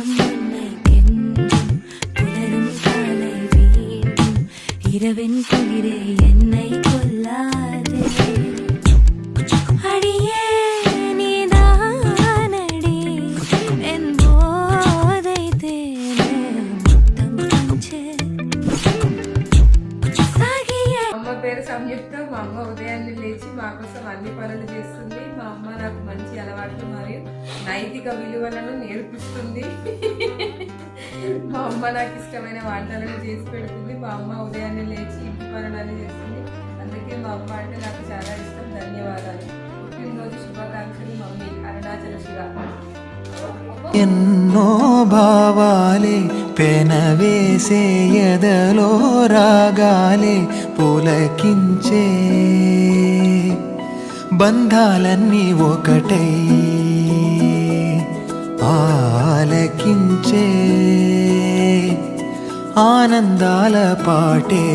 நேரம் உன்னைக்கென்றும் புலரும் காலை வீண்டும் இரவின் குளிரே என்னை கொல்லாதே அடியே நீதானடி என் போதை தேனே முத்தம் பஞ்சே అమ్మ పేరు సంయుక్త. మా అమ్మ ఉదయాన్నే లేచి మా కోసం అన్ని పనులు చేస్తుంది. మా అమ్మ నాకు మంచి అలవాట్లు మరియు నైతిక విలువలను నేర్పిస్తుంది. మా అమ్మ నాకు ఇష్టమైన వంటలను చేసి పెడుతుంది. మా అమ్మ ఉదయాన్నే లేచి ఇంటి పనులన్నీ చేస్తుంది. అందుకే మా అమ్మ అంటే నాకు చాలా ఇష్టం. ధన్యవాదాలు. పుట్టినరోజు శుభాకాంక్షలు మమ్మీ. అరుణాచల శివ. ఎన్నో భావాలే పెనవేసే ఎదలో రాగాలే పులకించే బంధాలన్నీ ఒకటై ఆలకించే ఆనందాల పాటే